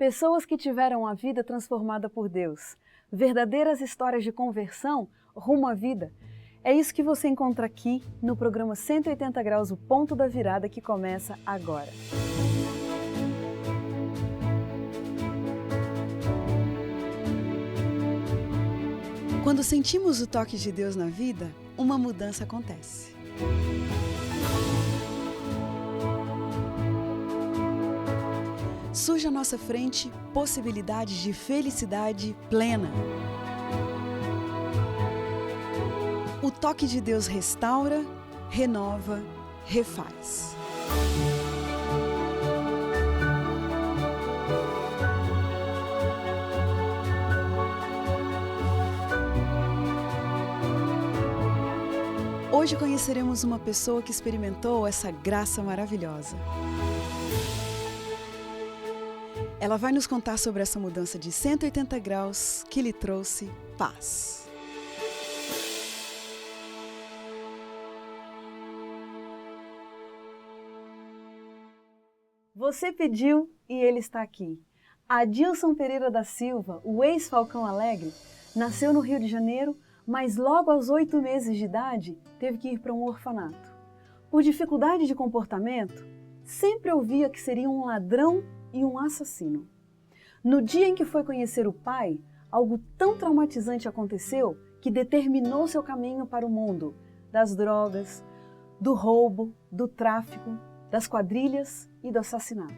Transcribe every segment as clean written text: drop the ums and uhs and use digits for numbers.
Pessoas que tiveram a vida transformada por Deus. Verdadeiras histórias de conversão rumo à vida. É isso que você encontra aqui no programa 180 Graus, o Ponto da Virada, que começa agora. Quando sentimos o toque de Deus na vida, uma mudança acontece. Surge à nossa frente possibilidades de felicidade plena. O toque de Deus restaura, renova, refaz. Hoje conheceremos uma pessoa que experimentou essa graça maravilhosa. Ela vai nos contar sobre essa mudança de 180 graus que lhe trouxe paz. Você pediu e ele está aqui. Adilson Pereira da Silva, o ex-Falcão Alegre, nasceu no Rio de Janeiro, mas logo aos 8 meses de idade teve que ir para um orfanato. Por dificuldade de comportamento, sempre ouvia que seria um ladrão e um assassino. No dia em que foi conhecer o pai, algo tão traumatizante aconteceu que determinou seu caminho para o mundo das drogas, do roubo, do tráfico, das quadrilhas e do assassinato.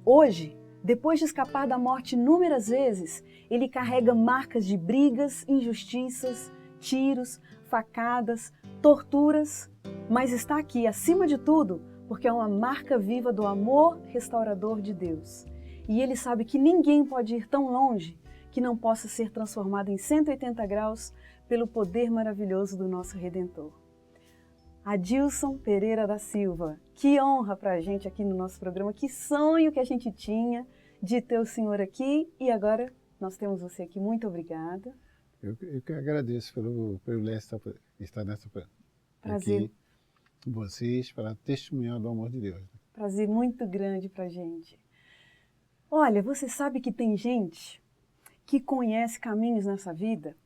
Hoje, depois de escapar da morte inúmeras vezes, ele carrega marcas de brigas, injustiças, tiros, facadas, torturas, mas está aqui, acima de tudo, porque é uma marca viva do amor restaurador de Deus. E ele sabe que ninguém pode ir tão longe que não possa ser transformado em 180 graus pelo poder maravilhoso do nosso Redentor. Adilson Pereira da Silva, que honra para a gente aqui no nosso programa, que sonho que a gente tinha de ter o senhor aqui e agora nós temos você aqui. Muito obrigada. Eu que agradeço pelo privilégio de estar nessa Prazer. Aqui com vocês para testemunhar do amor de Deus. Prazer muito grande para a gente. Olha, você sabe que tem gente que conhece caminhos nessa vida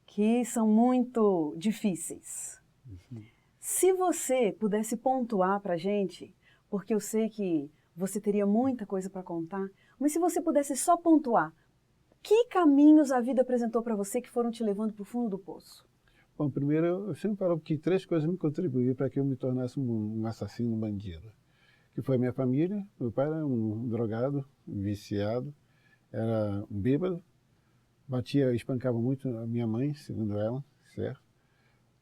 que são muito difíceis. Se você pudesse pontuar para a gente, porque eu sei que você teria muita coisa para contar, mas se você pudesse só pontuar, que caminhos a vida apresentou para você que foram te levando para o fundo do poço? Bom, primeiro, eu sempre falo que 3 coisas me contribuíram para que eu me tornasse um assassino, um bandido. Que foi a minha família. Meu pai era um drogado, um viciado, era um bêbado, batia, espancava muito a minha mãe, segundo ela, certo?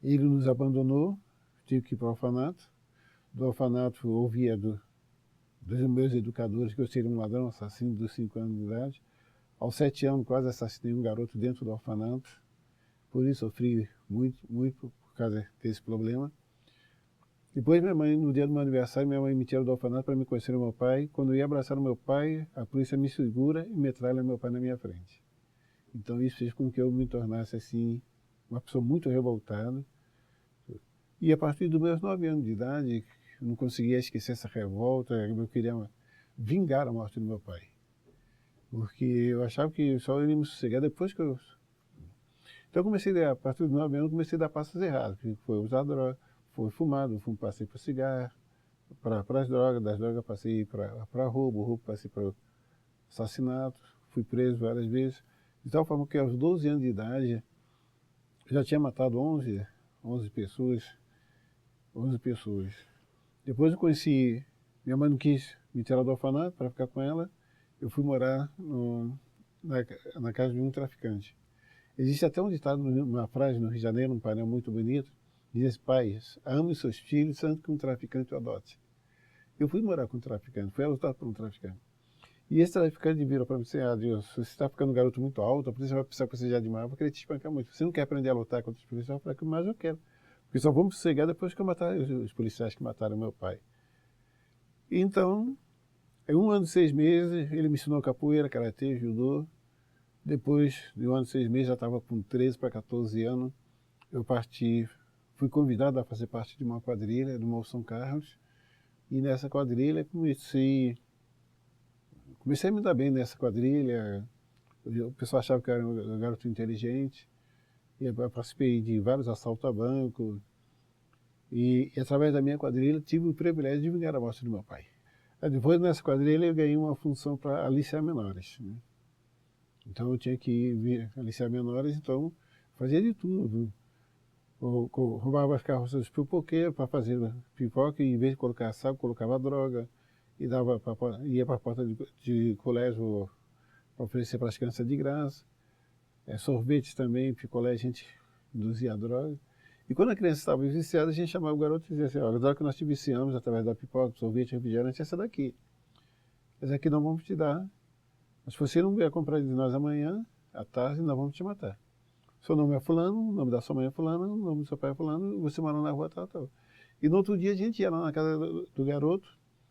Ele nos abandonou, tive que ir para o orfanato. Do orfanato eu ouvia dos meus educadores que eu seria um ladrão, assassino dos 5 anos de idade. Aos 7 anos quase assassinei um garoto dentro do orfanato. Por isso sofri muito por causa desse problema. Depois minha mãe, no dia do meu aniversário, minha mãe me tirou do orfanato para me conhecer o meu pai. Quando eu ia abraçar o meu pai, a polícia me segura e metralha meu pai na minha frente. Então isso fez com que eu me tornasse assim, uma pessoa muito revoltada. E a partir dos meus 9 anos de idade, eu não conseguia esquecer essa revolta, eu queria vingar a morte do meu pai. Porque eu achava que só ele me sossegar depois que eu... Então eu comecei, a partir dos 9 anos, comecei a dar passos errados, que foi usar droga, foi fumado, passei para cigarro, para as drogas, das drogas passei para roubo passei para assassinato, fui preso várias vezes, de tal forma que aos 12 anos de idade, eu já tinha matado 11 pessoas. Depois eu conheci, minha mãe não quis me tirar do orfanato para ficar com ela, eu fui morar na casa de um traficante. Existe até um ditado, uma frase no Rio de Janeiro, um painel muito bonito, diz: pais, ame seus filhos, tanto que um traficante o adote. Eu fui morar com um traficante, fui adotado por um traficante. E esse traficante virou para mim e disse: Deus, você está ficando um garoto muito alto, a polícia vai precisar que você já demais, eu vou querer te espancar muito. Você não quer aprender a lutar contra os policiais? Eu falei: mas eu quero. Porque só vou me sossegar depois que eu matar os policiais que mataram meu pai. Então, em 1 ano e 6 meses, ele me ensinou capoeira, karatê, judô. Depois de 1 ano e 6 meses, já estava com 13 para 14 anos, eu parti, fui convidado a fazer parte de uma quadrilha do Morro São Carlos. E nessa quadrilha comecei comecei a me dar bem nessa quadrilha. O pessoal achava que eu era um garoto inteligente. E eu participei de vários assaltos a banco. E através da minha quadrilha, tive o privilégio de vingar a morte do meu pai. Depois, nessa quadrilha, eu ganhei uma função para aliciar menores, né? Então, eu tinha que aliciar menores, então, fazia de tudo. Roubava as carroças dos pipoqueiros para fazer pipoca, e em vez de colocar sal, colocava droga, e ia para a porta de colégio para oferecer para as crianças de graça. Sorvetes também, picolé, a gente induzia a droga. E quando a criança estava viciada, a gente chamava o garoto e dizia assim: olha, a droga que nós te viciamos através da pipoca, sorvete, refrigerante, é essa daqui. Essa aqui não vamos te dar. Mas se você não vier comprar de nós amanhã, à tarde, nós vamos te matar. Seu nome é fulano, o nome da sua mãe é fulano, o nome do seu pai é fulano, você mora na rua tal, tal. E no outro dia a gente ia lá na casa do garoto,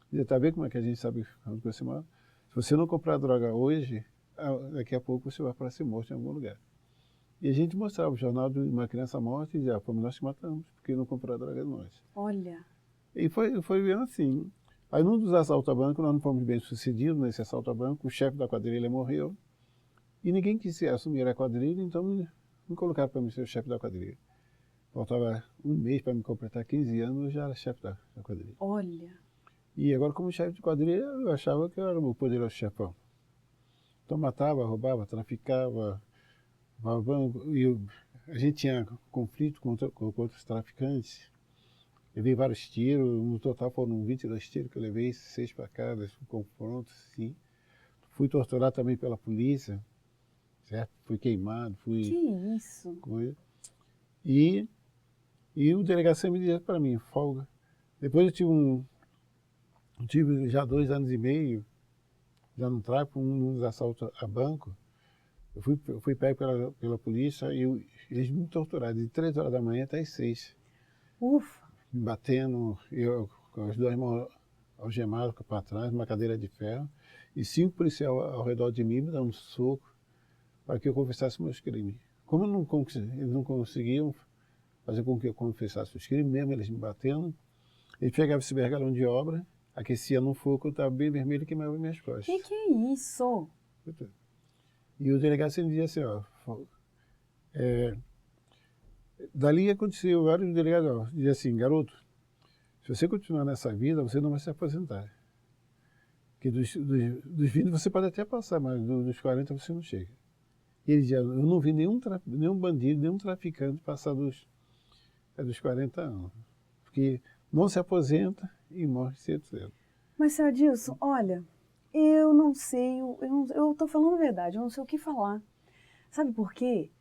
e dizia: tá vendo como é que a gente sabe onde você mora? Se você não comprar droga hoje, daqui a pouco você vai para ser morto em algum lugar. E a gente mostrava o jornal de uma criança morta e dizia: fomos nós que matamos, porque não compraram droga de nós. Olha. E foi bem assim. Aí num dos assaltos a banco, nós não fomos bem sucedidos nesse assalto a banco, o chefe da quadrilha morreu, e ninguém quis assumir a quadrilha, então me colocaram para mim ser o chefe da quadrilha. Faltava um mês para me completar 15 anos, eu já era chefe da quadrilha. Olha. E agora, como chefe de quadrilha, eu achava que eu era o poderoso chefão. Então matava, roubava, traficava, e a gente tinha conflito com outros traficantes. Levei vários tiros, no total foram 22 tiros que eu levei, 6 facadas, confrontos, sim. Fui torturado também pela polícia, certo? Fui queimado, fui... Que isso? E o delegado me dizia para mim: folga. Depois eu tive já 2 anos e meio, já no tráfico, nos assaltos a banco. Eu fui pego pela polícia e eles me torturaram de 3 horas da manhã até as 6. Ufa! Me batendo, eu com as 2 mãos algemadas para trás, numa cadeira de ferro, e 5 policiais ao redor de mim me dando um soco para que eu confessasse meus crimes. Como eles não conseguiam fazer com que eu confessasse os crimes, mesmo eles me batendo, eles pegavam esse bergalão de obra, aquecia no fogo, eu estava bem vermelho e queimava minhas costas. Que é isso? E o delegado sempre dizia assim: ó, dali aconteceu vários delegados, dizia assim: garoto, se você continuar nessa vida, você não vai se aposentar. Porque dos 20 você pode até passar, mas dos 40 você não chega. E ele dizia: eu não vi nenhum bandido, nenhum traficante passar dos 40 anos. Porque não se aposenta e morre cedo. Mas, seu Adilson, olha, eu não sei, eu estou falando a verdade, eu não sei o que falar. Sabe por quê?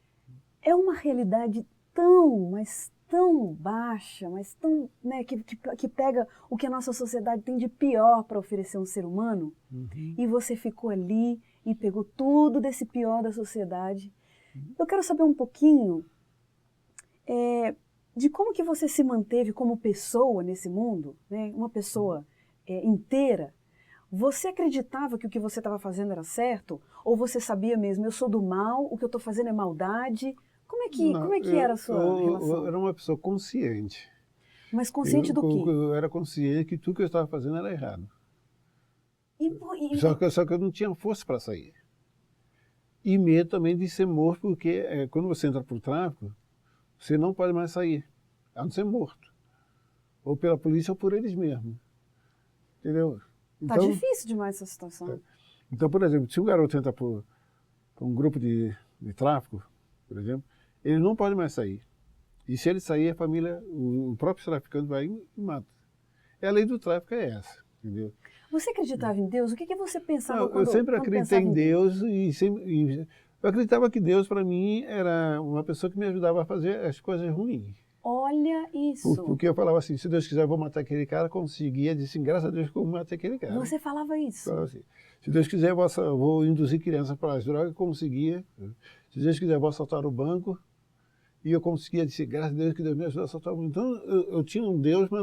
É uma realidade tão, mas tão baixa, mas tão, né, que pega o que a nossa sociedade tem de pior para oferecer a um ser humano. Uhum. E você ficou ali e pegou tudo desse pior da sociedade. Eu quero saber um pouquinho de como que você se manteve como pessoa nesse mundo, né? Uma pessoa inteira. Você acreditava que o que você estava fazendo era certo? Ou você sabia mesmo: eu sou do mal, o que eu estou fazendo é maldade? Como é que era a sua relação? Eu era uma pessoa consciente. Mas consciente do quê? Eu era consciente que tudo que eu estava fazendo era errado. E Só que eu não tinha força para sair. E medo também de ser morto, porque quando você entra para o tráfico, você não pode mais sair, a não ser morto. Ou pela polícia ou por eles mesmos. Entendeu? Tá difícil demais essa situação. Então, por exemplo, se um garoto entra para um grupo de tráfico, por exemplo, ele não pode mais sair. E se ele sair, a família, o próprio traficante vai e mata. A lei do tráfico é essa, entendeu? Você acreditava em Deus? O que você pensava quando eu sempre quando acreditei pensava em Deus eu acreditava que Deus, para mim, era uma pessoa que me ajudava a fazer as coisas ruins. Olha isso. Porque eu falava assim: se Deus quiser, eu vou matar aquele cara. Conseguia, disse: graças a Deus que eu matei aquele cara. Você falava isso? Falava assim: se Deus quiser, eu vou induzir crianças para as drogas. Conseguia. Se Deus quiser, eu vou assaltar o banco. E eu conseguia dizer: graças a Deus que Deus me ajudou a assaltar o banco. Então, eu tinha um Deus, mas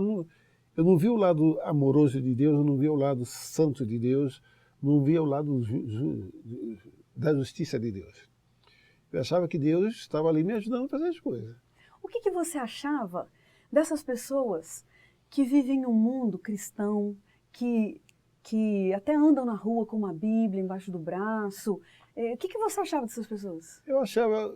eu não via o lado amoroso de Deus, eu não via o lado santo de Deus, não via o lado da justiça de Deus. Eu achava que Deus estava ali me ajudando a fazer as coisas. O que você achava dessas pessoas que vivem num mundo cristão, que que até andam na rua com uma Bíblia embaixo do braço. O que você achava dessas pessoas? Eu achava,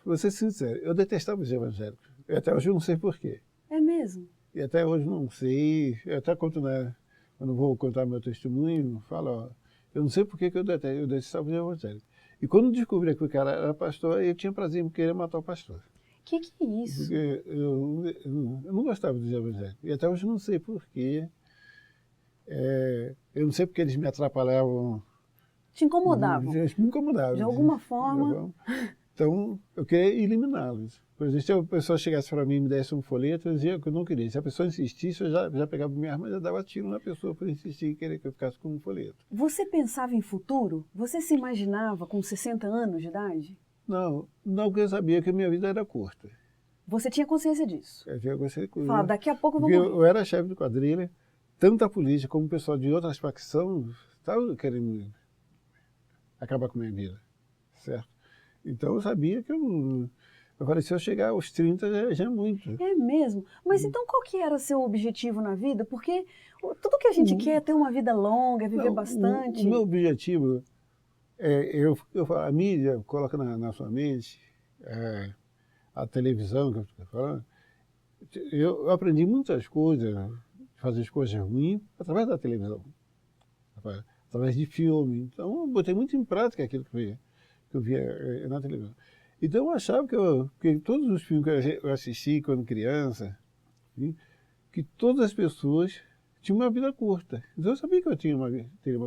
vou ser sincero, eu detestava os evangélicos. E até hoje eu não sei porquê. É mesmo? E até hoje não sei. Eu até conto, né, quando vou contar meu testemunho, falo, ó, eu não sei porquê que eu detestava os evangélicos. E quando descobri que o cara era pastor, eu tinha prazer em querer matar o pastor. Que é isso? Porque eu não gostava dos evangélicos. E até hoje eu não sei porquê. Eu não sei porque eles me atrapalhavam. Te incomodavam? Eles me incomodavam. De alguma forma. Então, eu queria eliminá-los. Por exemplo, se a pessoa chegasse para mim e me desse um folheto, eu dizia que eu não queria. Se a pessoa insistisse, eu já pegava minha arma e já dava tiro na pessoa por insistir e querer que eu ficasse com um folheto. Você pensava em futuro? Você se imaginava com 60 anos de idade? Não, porque eu sabia que a minha vida era curta. Você tinha consciência disso? Eu tinha consciência curta. Falava, daqui a pouco eu vou Porque morrer. eu era chefe de quadrilha, tanto a polícia como o pessoal de outras facções estavam querendo acabar com a minha vida, certo? Então eu sabia que eu falei, se eu chegar aos 30 já é muito. É mesmo? Mas então qual que era seu objetivo na vida? Porque tudo que a gente quer é ter uma vida longa, viver bastante. O meu objetivo eu falo, a mídia coloca na sua mente, a televisão que eu estou falando, eu aprendi muitas coisas, fazer as coisas ruins através da televisão, através de filme. Então eu botei muito em prática aquilo que eu via na televisão. Então eu achava que todos os filmes que eu assisti quando criança, que todas as pessoas tinham uma vida curta. Então eu sabia que eu teria uma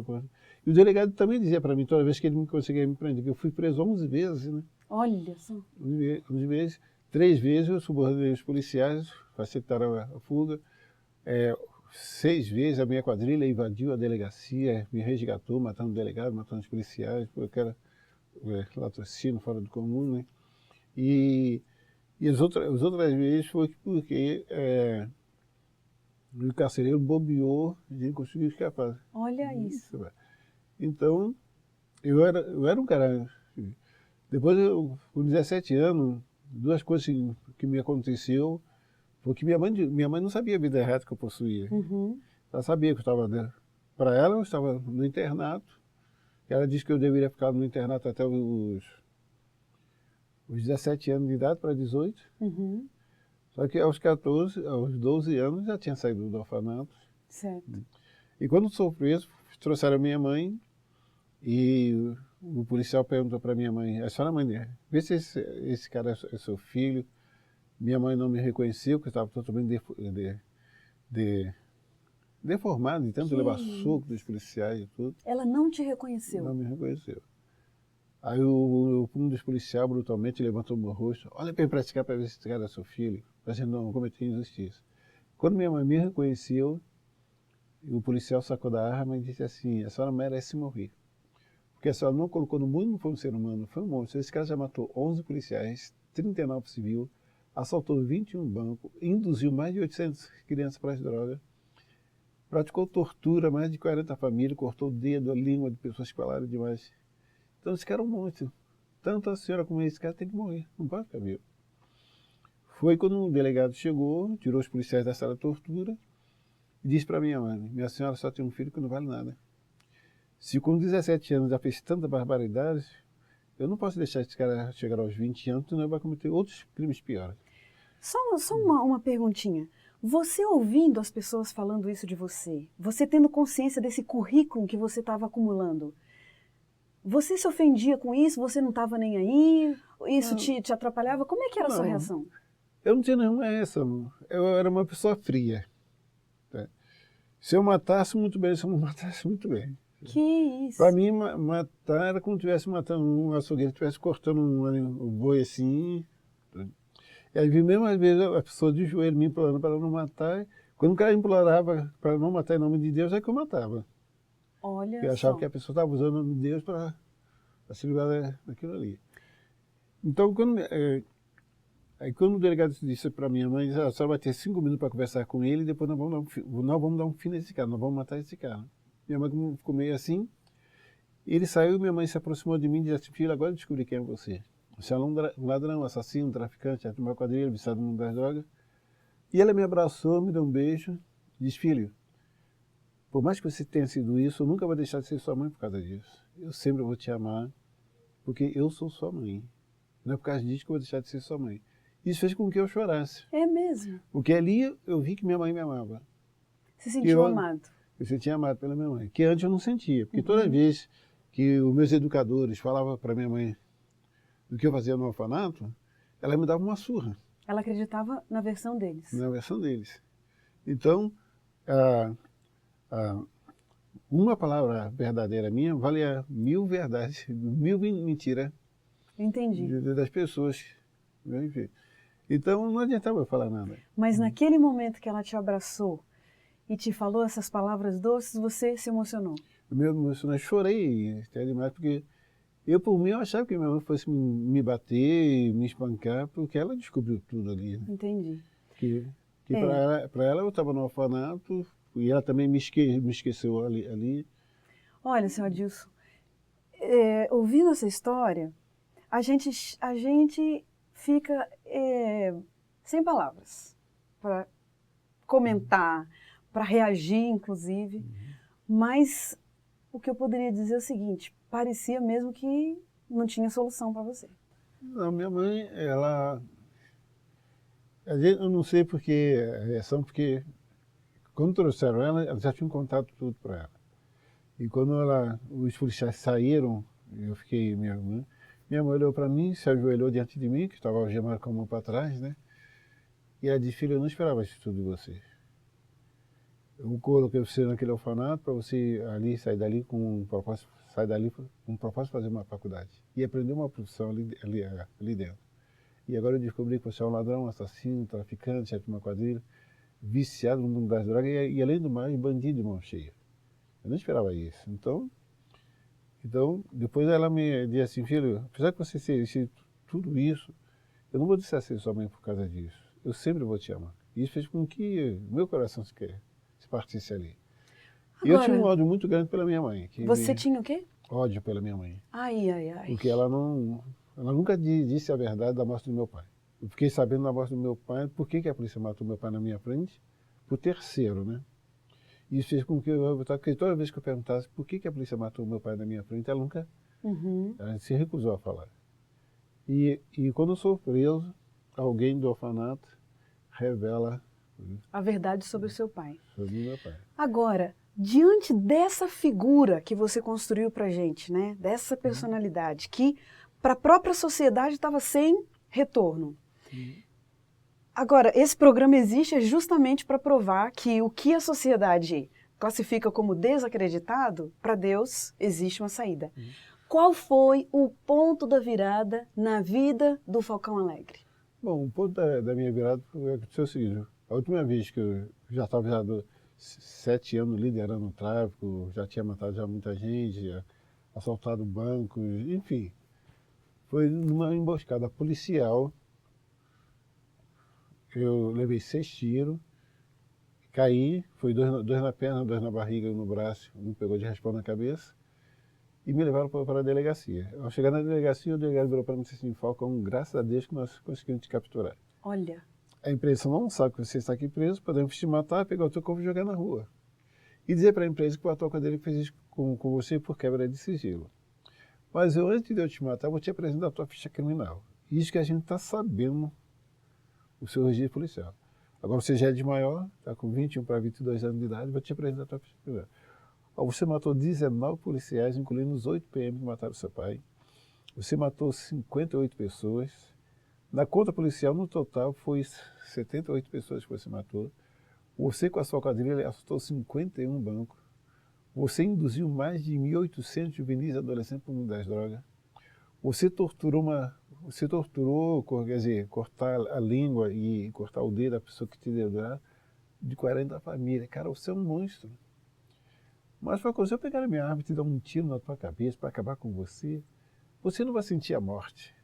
curta. E o delegado também dizia para mim, toda vez que ele conseguia me prender, que eu fui preso 11 vezes, né? Olha só. 11 vezes. 3 vezes eu subornei os policiais, facilitaram a fuga. 6 vezes a minha quadrilha invadiu a delegacia, me resgatou, matando o delegado, matando os policiais, porque era latrocínio fora do comum, né? E as outras vezes foi porque o carcereiro bobeou e a gente conseguiu escapar. Olha isso. Então, eu era um cara... Depois, com 17 anos, 2 coisas que me aconteceu foi que minha mãe não sabia a vida errada que eu possuía. Uhum. Ela sabia que eu estava... Para ela, eu estava no internato. Ela disse que eu deveria ficar no internato até os 17 anos de idade, para 18. Uhum. Só que aos 12 anos, já tinha saído do orfanato. Certo. E quando sou preso, trouxeram a minha mãe e o policial perguntou para minha mãe, a senhora mãe dele, vê se esse cara é seu filho. Minha mãe não me reconheceu, porque eu estava totalmente deformado, de tanto levar soco dos policiais e tudo. Ela não te reconheceu? Não me reconheceu. Aí um dos policiais brutalmente levantou o meu rosto, olha para praticar para ver se esse cara é seu filho, para a gente não cometer injustiça. Quando minha mãe me reconheceu, o policial sacou da arma e disse assim, a senhora merece morrer. Porque a senhora não colocou no mundo, não foi um ser humano, foi um monstro. Esse cara já matou 11 policiais, 39 civis, assaltou 21 bancos, induziu mais de 800 crianças para as drogas, praticou tortura, mais de 40 famílias, cortou o dedo, a língua de pessoas que falaram demais. Então esse cara é um monstro. Tanto a senhora como esse cara tem que morrer, não pode ficar vivo. Foi quando o delegado chegou, tirou os policiais da sala de tortura e disse para minha mãe, minha senhora só tem um filho que não vale nada. Se com 17 anos já fez tanta barbaridade, eu não posso deixar esse cara chegar aos 20 anos, senão ele vai cometer outros crimes piores. Só uma perguntinha. Você ouvindo as pessoas falando isso de você, você tendo consciência desse currículo que você estava acumulando, você se ofendia com isso? Você não estava nem aí? Isso te atrapalhava? Como é que era a sua reação? Eu não tinha nenhuma reação. Eu era uma pessoa fria. Tá? Se eu matasse, muito bem. Se eu não matasse, muito bem. Que isso? Para mim, matar era como se estivesse matando um açougueiro, estivesse cortando um boi assim. E aí, mesmo às vezes, a pessoa de joelho me implorando para não matar. Quando o cara implorava para não matar em nome de Deus, é que eu matava. Olha Eu achava só. que a pessoa estava usando o nome de Deus para se livrar daquilo ali. Então, quando o delegado disse para minha mãe, a senhora vai ter 5 minutos para conversar com ele e depois nós vamos dar um fim nesse cara, nós vamos matar esse cara. Minha mãe ficou meio assim, ele saiu e minha mãe se aproximou de mim e disse, filho, agora eu descobri quem é você. Você é um ladrão, assassino, um traficante, é de uma quadrilha, viciado no mundo das drogas. E ela me abraçou, me deu um beijo, disse, filho, por mais que você tenha sido isso, eu nunca vou deixar de ser sua mãe por causa disso. Eu sempre vou te amar, porque eu sou sua mãe. Não é por causa disso que eu vou deixar de ser sua mãe. Isso fez com que eu chorasse. É mesmo? Porque ali eu vi que minha mãe me amava. Se sentiu amado? Eu sentia amado pela minha mãe, que antes eu não sentia. Porque toda vez que os meus educadores falavam para minha mãe do que eu fazia no orfanato, ela me dava uma surra. Ela acreditava na versão deles. Na versão deles. Então, ah, uma palavra verdadeira minha vale a 1000 verdades, 1000 mentiras Entendi. das pessoas. Enfim. Então, não adiantava eu falar nada. Mas naquele momento que ela te abraçou e te falou essas palavras doces, você se emocionou? Eu chorei até demais, porque eu, por mim, eu achava que minha mãe fosse me bater, me espancar, porque ela descobriu tudo ali. Né? Entendi. Que para ela eu estava no orfanato, e ela também me esqueceu ali. Olha, seu Adilson, ouvindo essa história, a gente fica sem palavras para comentar, para reagir, inclusive. Mas o que eu poderia dizer é o seguinte: parecia mesmo que não tinha solução para você. Não, minha mãe, eu não sei porque a reação, porque quando trouxeram ela já tinham contado tudo para ela. E quando os policiais saíram, eu fiquei, minha mãe olhou para mim, se ajoelhou diante de mim, que estava algemado com a mão para trás, né? E ela disse: filho, eu não esperava isso tudo de você. Eu coloquei você naquele orfanato para você sair dali com um propósito de fazer uma faculdade e aprender uma profissão ali dentro. E agora eu descobri que você é um ladrão, um assassino, traficante, chefe de uma quadrilha, viciado no mundo das drogas e além do mais, bandido de mão cheia. Eu não esperava isso. Então depois ela me disse assim: filho, apesar de você ser tudo isso, eu não vou deixar de ser sua mãe por causa disso. Eu sempre vou te amar. E isso fez com que meu coração se partisse ali. Agora, e eu tinha um ódio muito grande pela minha mãe. Você tinha o quê? Ódio pela minha mãe. Ai, ai, ai. Porque ela nunca disse a verdade da morte do meu pai. Eu fiquei sabendo da morte do meu pai, por que a polícia matou meu pai na minha frente? Por terceiro, né? Isso fez com que porque toda vez que eu perguntasse por que a polícia matou meu pai na minha frente, ela nunca ela se recusou a falar. E quando eu sou preso, alguém do orfanato revela a verdade sobre o seu pai. Sobre o meu pai. Agora, diante dessa figura que você construiu pra gente, né? Dessa personalidade que para a própria sociedade estava sem retorno. Agora, esse programa existe justamente para provar que o que a sociedade classifica como desacreditado, para Deus existe uma saída. Qual foi o ponto da virada na vida do Falcão Alegre? Bom, o ponto da minha virada foi o seguinte: a última vez que eu já estava 7 anos liderando o tráfico, já tinha matado muita gente, assaltado bancos, enfim, foi numa emboscada policial. Eu levei 6 tiros, caí, foi 2 na perna, 2 na barriga e no braço, um pegou de raspão na cabeça, e me levaram para a delegacia. Ao chegar na delegacia, o delegado virou para mim e disse assim: Falcão, graças a Deus que nós conseguimos te capturar. Olha. A imprensa não sabe que você está aqui preso, podemos te matar, pegar o teu corpo e jogar na rua. E dizer para a empresa que o atual dele fez isso com você por quebra de sigilo. Mas antes de eu te matar, eu vou te apresentar a tua ficha criminal. Isso que a gente está sabendo, o seu registro policial. Agora você já é de maior, está com 21 para 22 anos de idade, vou te apresentar a tua ficha criminal. Você matou 19 policiais, incluindo os 8 PM que mataram seu pai. Você matou 58 pessoas. Na conta policial, no total, foi 78 pessoas que você matou. Você, com a sua quadrilha, assaltou 51 bancos. Você induziu mais de 1.800 juvenis adolescentes para o mundo das drogas. Você torturou, quer dizer, cortar a língua e cortar o dedo da pessoa que te deu de 40 famílias. Cara, você é um monstro. Mas, Falcão, se eu pegar a minha arma e te dar um tiro na tua cabeça para acabar com você, você não vai sentir a morte.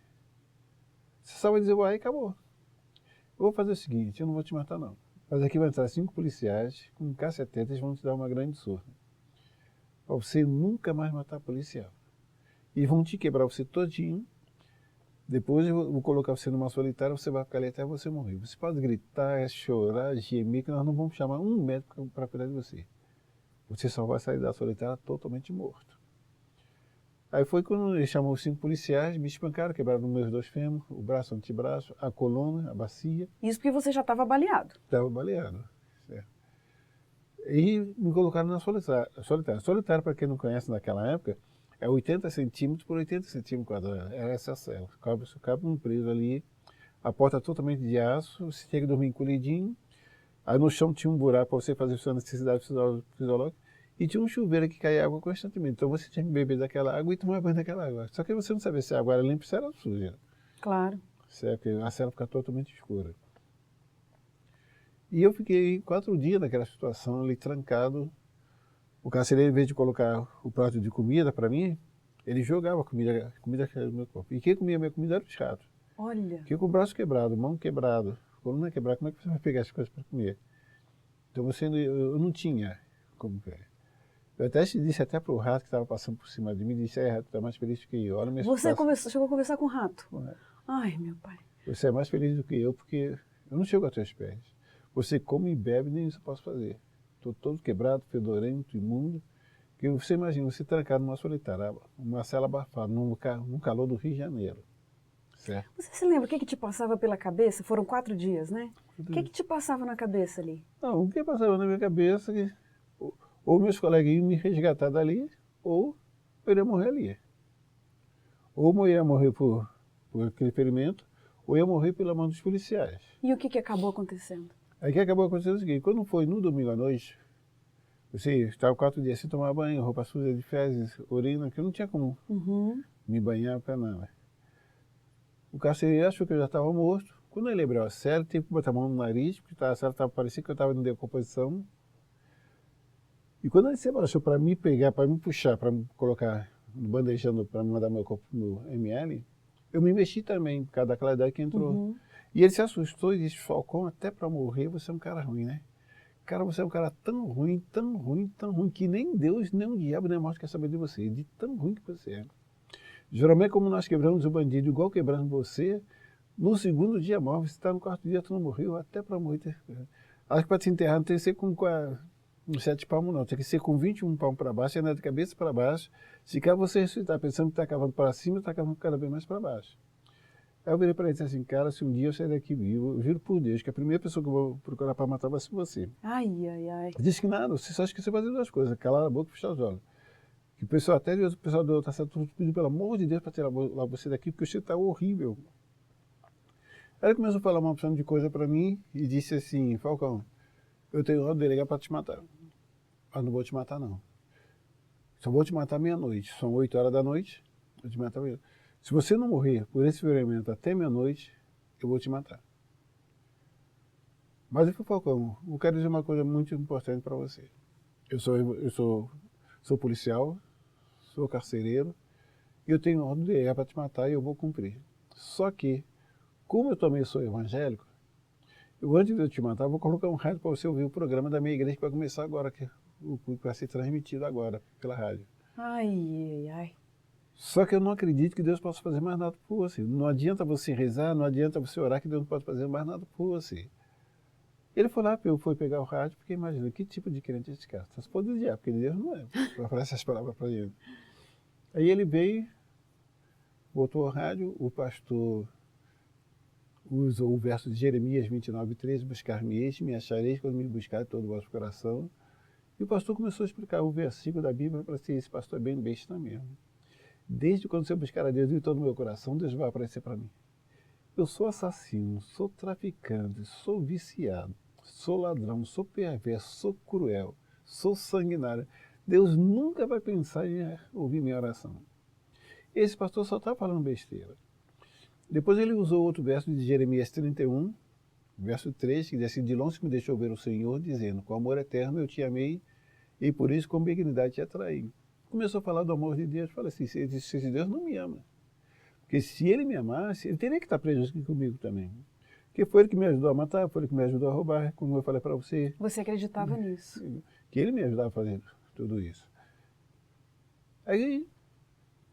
Você só vai dizer: uai, acabou. Eu vou fazer o seguinte: eu não vou te matar, não. Mas aqui vai entrar 5 policiais com cacetete, eles vão te dar uma grande surra. Para você nunca mais matar policial. E vão te quebrar você todinho. Depois eu vou colocar você numa solitária, você vai ficar ali até você morrer. Você pode gritar, chorar, gemer, que nós não vamos chamar um médico para cuidar de você. você só vai sair da solitária totalmente morto. Aí foi quando ele chamou os 5 policiais, me espancaram, quebraram meus 2 fêmur, o braço, o antebraço, a coluna, a bacia. Isso porque você já estava baleado. Estava baleado. Certo? E me colocaram na solitária. Solitária, para quem não conhece naquela época, é 80 centímetros por 80 centímetros quadrados. Era essa cela. Cabe um preso ali, a porta totalmente de aço, você tinha que dormir encolhidinho. Aí no chão tinha um buraco para você fazer sua necessidade fisiológica. E tinha um chuveiro que caía água constantemente. Então você tinha que beber daquela água e tomar banho daquela água. Só que você não sabia se a água era limpa ou se era suja. Claro. Certo? Porque a cela fica totalmente escura. E eu fiquei 4 dias naquela situação ali, trancado. O carcereiro, em vez de colocar o prato de comida para mim, ele jogava comida no meu corpo. E quem comia minha comida era os ratos. Olha. Porque com o braço quebrado, mão quebrada, coluna quebrada, como é que você vai pegar as coisas para comer? Então eu não tinha como ver. Eu até disse até para o rato que estava passando por cima de mim, disse, rato, tu é mais feliz do que eu. Olha Você chegou a conversar com o rato? Ai, meu pai. Você é mais feliz do que eu, porque eu não chego a teus pés. Você come e bebe, nem isso eu posso fazer. Estou todo quebrado, fedorento, imundo. Porque você imagina, você trancado numa solitária, uma cela abafada, num calor do Rio de Janeiro. Certo? Você se lembra o que te passava pela cabeça? Foram 4 dias, né? O que te passava na cabeça ali? Não, o que passava na minha cabeça é que ou meus colegas iam me resgatar dali, ou eu iria morrer ali. Ou eu ia morrer por aquele ferimento, ou eu ia morrer pela mão dos policiais. E o que acabou acontecendo? Aí que acabou acontecendo o seguinte, quando foi no domingo à noite, você estava 4 dias sem tomar banho, roupa suja de fezes, urina, que eu não tinha como me banhar para nada. O carcereiro achou que eu já estava morto. Quando ele abriu a cela, teve que botar a mão no nariz, porque a cela parecia que eu estava em decomposição. E quando ele se abaixou para me pegar, para me puxar, para me colocar no bandejando, para me mandar meu corpo no ML, eu me mexi também, por causa da claridade que entrou. E ele se assustou e disse, Falcão, até para morrer você é um cara ruim, né? Cara, você é um cara tão ruim, tão ruim, tão ruim, que nem Deus, nem o diabo, nem a morte quer saber de você, de tão ruim que você é. Geralmente, como nós quebramos o bandido, igual quebramos você, no segundo dia morre, você está no 4º dia, tu não morreu, até para morrer. Acho que para te enterrar não tem que ser com 7 palmos não, tem que ser com 21 palmos para baixo, andar de cabeça para baixo. Se quer você ressuscitar pensando que está cavando para cima, está cavando cada vez mais para baixo. Aí eu virei para ele e disse assim, cara, se um dia eu sair daqui vivo, eu juro por Deus que a primeira pessoa que eu vou procurar para matar vai ser você. Ai, ai, ai. Ele disse que nada, você só esqueceu de fazer 2 coisas, calar a boca e fechar os olhos. Que o pessoal, até o pessoal do outro certo, pediu pelo amor de Deus para tirar você daqui, porque o cheiro está horrível. Aí ele começou a falar uma opção de coisa para mim e disse assim, Falcão, eu tenho ordem de delegar para te matar. Eu não vou te matar não. Só vou te matar meia-noite. São 8 horas da noite, vou te matar meia-noite. Se você não morrer por esse ferimento até meia-noite, eu vou te matar. Mas eu falei, Falcão, eu quero dizer uma coisa muito importante para você. Eu sou policial, sou carcereiro, e eu tenho ordem de delegar para te matar e eu vou cumprir. Só que, como eu também sou evangélico, antes de eu te matar, vou colocar um rádio para você ouvir o programa da minha igreja que vai começar agora, que o culto vai ser transmitido agora pela rádio. Ai, ai, ai. Só que eu não acredito que Deus possa fazer mais nada por você. Não adianta você rezar, não adianta você orar que Deus não pode fazer mais nada por você. Ele foi lá, foi pegar o rádio, porque imagina, que tipo de crente é esse cara? Só se pode dizer, porque Deus não é, para falar essas palavras para ele. Aí ele veio, botou o rádio, o pastor usou o verso de Jeremias 29:13, buscar-me-eis, me achareis quando me buscar de todo o vosso coração. E o pastor começou a explicar o versículo da Bíblia para si, esse pastor é bem besta mesmo. Desde quando você buscar a Deus de todo o meu coração, Deus vai aparecer para mim. Eu sou assassino, sou traficante, sou viciado, sou ladrão, sou perverso, sou cruel, sou sanguinário. Deus nunca vai pensar em ouvir minha oração. Esse pastor só está falando besteira. Depois ele usou outro verso de Jeremias 31, verso 3, que diz assim, de longe me deixou ver o Senhor, dizendo, com amor eterno eu te amei, e por isso com benignidade te atraí. Começou a falar do amor de Deus, falei assim, se Deus não me ama, porque se ele me amasse, ele teria que estar preso aqui comigo também. Porque foi ele que me ajudou a matar, foi ele que me ajudou a roubar, como eu falei para você. Você acreditava nisso? Que ele me ajudava a fazer tudo isso. Aí,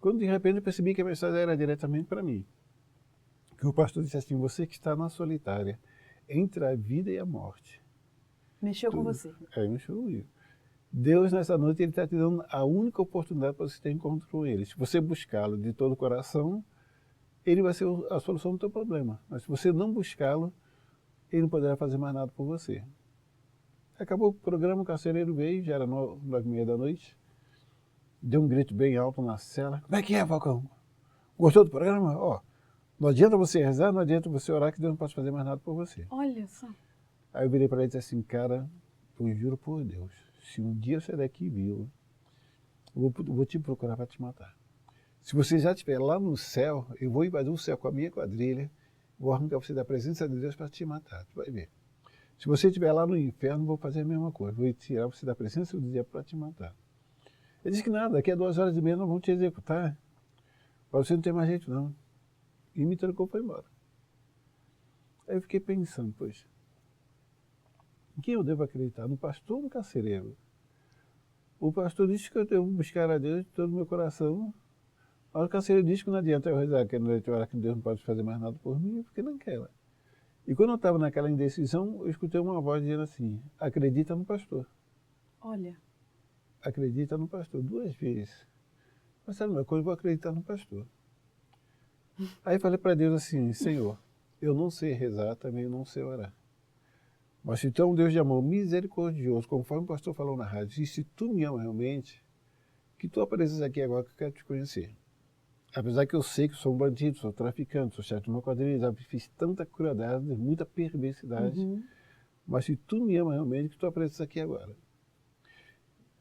quando de repente eu percebi que a mensagem era diretamente para mim, que o pastor disse assim, você que está na solitária, entre a vida e a morte. Mexeu com você? Mexeu comigo. Deus, nessa noite, Ele está te dando a única oportunidade para você ter encontro com Ele. Se você buscá-lo de todo o coração, Ele vai ser a solução do teu problema. Mas se você não buscá-lo, Ele não poderá fazer mais nada por você. Acabou o programa, o carcereiro veio, já era 9h30 da noite, deu um grito bem alto na cela. Como é que é, Falcão? Gostou do programa? Ó, não adianta você rezar, não adianta você orar, que Deus não pode fazer mais nada por você. Olha só. Aí eu virei para ele e disse assim, cara, eu juro por Deus, se um dia eu sair daqui vivo, eu vou te procurar para te matar. Se você já estiver lá no céu, eu vou invadir o céu com a minha quadrilha, vou arrancar você da presença de Deus para te matar, tu vai ver. Se você estiver lá no inferno, vou fazer a mesma coisa, vou tirar você da presença de Deus para te matar. Ele disse que nada, daqui a 2h30 nós vamos te executar, para você não ter mais jeito não. E me trancou e foi embora. Aí eu fiquei pensando, poxa, em quem eu devo acreditar? No pastor ou no carcereiro? O pastor disse que eu devo buscar a Deus de todo o meu coração. Mas o carcereiro disse que não adianta eu rezar aquela noite orar que Deus não pode fazer mais nada por mim, eu fiquei naquela. E quando eu estava naquela indecisão, eu escutei uma voz dizendo assim, acredita no pastor. Olha. Acredita no pastor, 2 vezes. Mas sabe uma coisa, eu vou acreditar no pastor. Aí falei para Deus assim, Senhor, eu não sei rezar, também não sei orar. Mas se tu é um Deus de amor misericordioso, conforme o pastor falou na rádio, e se tu me ama realmente, que tu apareças aqui agora que eu quero te conhecer. Apesar que eu sei que sou um bandido, sou traficante, sou chefe de uma quadrilha, já fiz tanta crueldade, muita perversidade, mas se tu me ama realmente, que tu apareças aqui agora.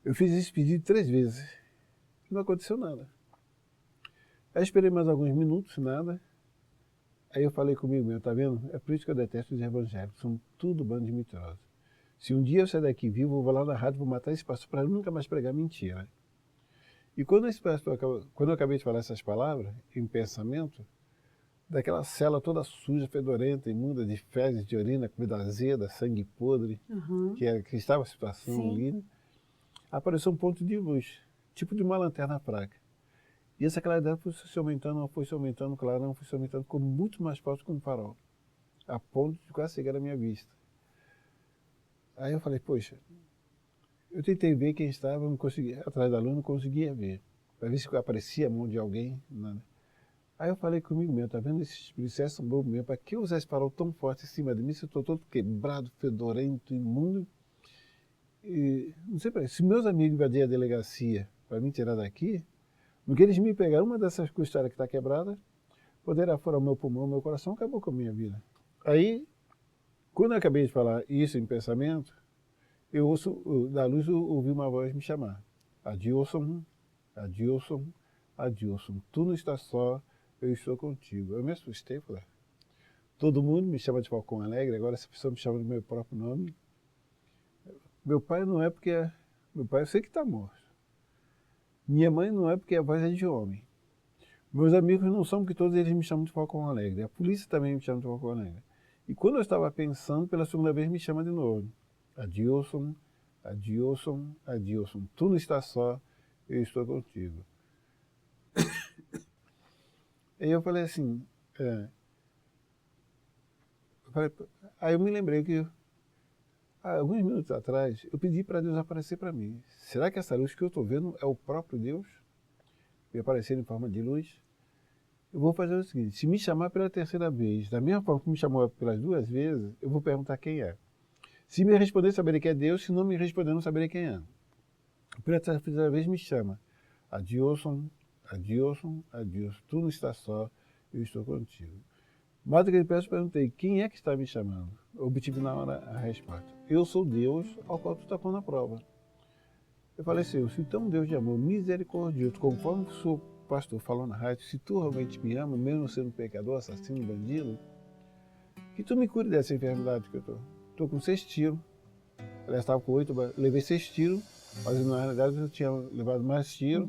Eu fiz esse pedido 3 vezes, e não aconteceu nada. Aí esperei mais alguns minutos, nada. Aí eu falei comigo mesmo, tá vendo? É por isso que eu detesto os evangélicos, são tudo bando de mentirosos. Se um dia eu sair daqui vivo, eu vou lá na rádio, vou matar esse pastor para nunca mais pregar mentira. E quando quando eu acabei de falar essas palavras, em pensamento, daquela cela toda suja, fedorenta, imunda, de fezes, de urina, comida azeda, sangue podre, que estava a situação ali, né? Apareceu um ponto de luz, tipo de uma lanterna fraca. E essa claridade foi se aumentando, o clarão foi se aumentando, ficou muito mais forte que um farol, a ponto de quase cegar a minha vista. Aí eu falei, poxa, eu tentei ver quem estava, não conseguia, atrás da luz, não conseguia ver, para ver se aparecia a mão de alguém, nada. Aí eu falei comigo mesmo, tá vendo esse excesso bobo meu, para que usar esse farol tão forte em cima de mim, se eu estou todo quebrado, fedorento, imundo? E, não sei para se meus amigos invadirem a delegacia para me tirar daqui, no que eles me pegaram, uma dessas costelas que está quebrada, poderá furar o meu pulmão, o meu coração, acabou com a minha vida. Aí, quando eu acabei de falar isso em pensamento, eu ouço, da luz, eu ouvi uma voz me chamar. Adilson, Adilson, Adilson, tu não estás só, eu estou contigo. Eu me assustei, falei, todo mundo me chama de Falcão Alegre, agora essa pessoa me chama do meu próprio nome. Meu pai não é porque... Meu pai eu sei que está morto. Minha mãe não é porque a voz é de homem. Meus amigos não são porque todos eles me chamam de Falcão Alegre. A polícia também me chama de Falcão Alegre. E quando eu estava pensando, pela segunda vez me chama de novo. Adilson, Adilson, Adilson. Tu não estás só, eu estou contigo. Aí eu falei assim... aí eu me lembrei que... alguns minutos atrás, eu pedi para Deus aparecer para mim. Será que essa luz que eu estou vendo é o próprio Deus? Me aparecer em forma de luz? Eu vou fazer o seguinte, se me chamar pela 3ª vez, da mesma forma que me chamou pelas 2 vezes, eu vou perguntar quem é. Se me responder, saberei que é Deus, se não me responder, não saberei quem é. Pela 3ª vez me chama. Adilson, Adilson, Adilson, tu não estás só, eu estou contigo. Mais do que ele peço, perguntei, quem é que está me chamando? Eu obtive na hora a resposta. Eu sou Deus ao qual tu está pondo a prova. Eu falei assim, se tu é um Deus de amor misericordioso, conforme o seu pastor falou na rádio, se tu realmente me ama, mesmo sendo pecador, assassino, bandido, que tu me cure dessa enfermidade que eu estou. Estou com 6 tiros. Aliás, estava com 8, levei 6 tiros, mas na realidade eu tinha levado mais tiros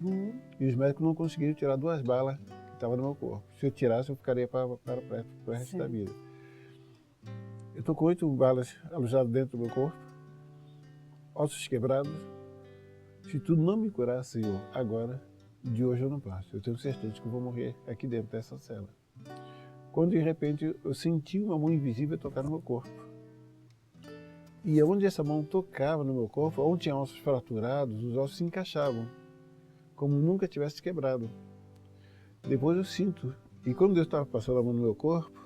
e os médicos não conseguiram tirar 2 balas que estavam no meu corpo. Se eu tirasse, eu ficaria para o resto da vida. Eu estou com 8 balas alojadas dentro do meu corpo, ossos quebrados. Se tu não me curar, Senhor, agora, de hoje eu não passo. Eu tenho certeza que eu vou morrer aqui dentro dessa cela. Quando de repente eu senti uma mão invisível tocar no meu corpo. E onde essa mão tocava no meu corpo, onde tinha ossos fraturados, os ossos se encaixavam, como nunca tivesse quebrado. Depois eu sinto, e quando Deus estava passando a mão no meu corpo,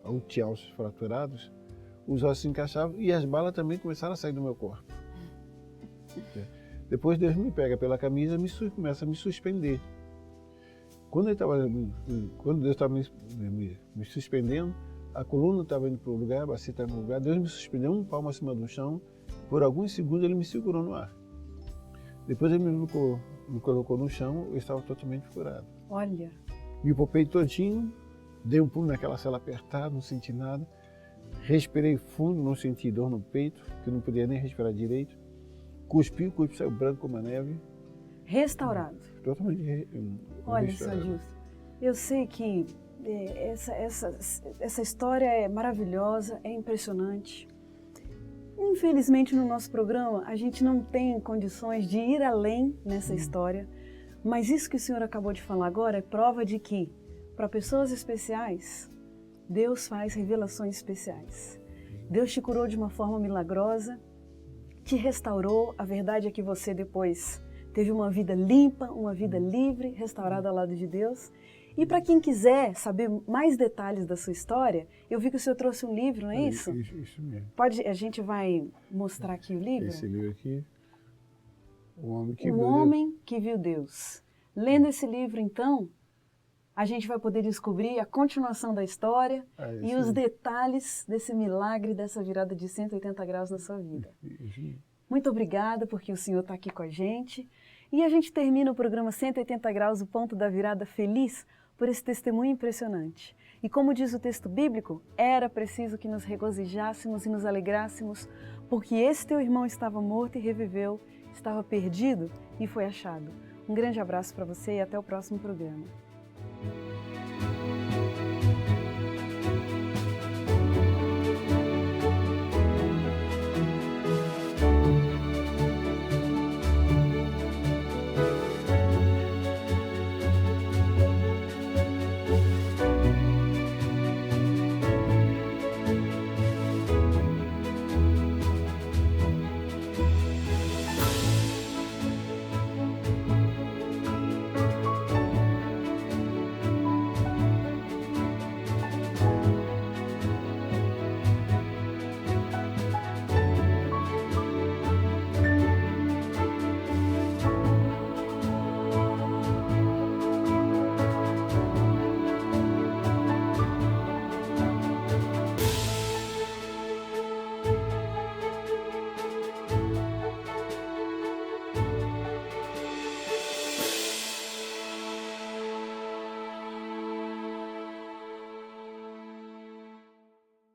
onde tinha ossos fraturados, os ossos se encaixavam e as balas também começaram a sair do meu corpo. Depois Deus me pega pela camisa e começa a me suspender. Quando Deus estava me suspendendo, a coluna estava indo para o lugar, a bacia estava no lugar, Deus me suspendeu um palmo acima do chão, por alguns segundos ele me segurou no ar. Depois ele me colocou no chão, eu estava totalmente curado. Olha. Me poupei todinho, dei um pulo naquela cela apertada, não senti nada, respirei fundo, não senti dor no peito, que eu não podia nem respirar direito, cuspi, o cuspe saiu branco como a neve. Restaurado. Totalmente Olha, restaurado. Sr. Justo, eu sei que essa história é maravilhosa, é impressionante. Infelizmente, no nosso programa, a gente não tem condições de ir além nessa história, mas isso que o senhor acabou de falar agora é prova de que, para pessoas especiais, Deus faz revelações especiais. Deus te curou de uma forma milagrosa, te restaurou. A verdade é que você depois teve uma vida limpa, uma vida livre, restaurada ao lado de Deus. E para quem quiser saber mais detalhes da sua história, eu vi que o senhor trouxe um livro, não é isso? Isso mesmo. A gente vai mostrar aqui o livro? Esse livro aqui, O Homem que Viu Deus. Lendo esse livro, então, a gente vai poder descobrir a continuação da história e os detalhes desse milagre, dessa virada de 180 graus na sua vida. Muito obrigada porque o senhor está aqui com a gente. E a gente termina o programa 180 Graus, o ponto da virada, feliz por esse testemunho impressionante. E como diz o texto bíblico, era preciso que nos regozijássemos e nos alegrássemos, porque esse teu irmão estava morto e reviveu, estava perdido e foi achado. Um grande abraço para você e até o próximo programa.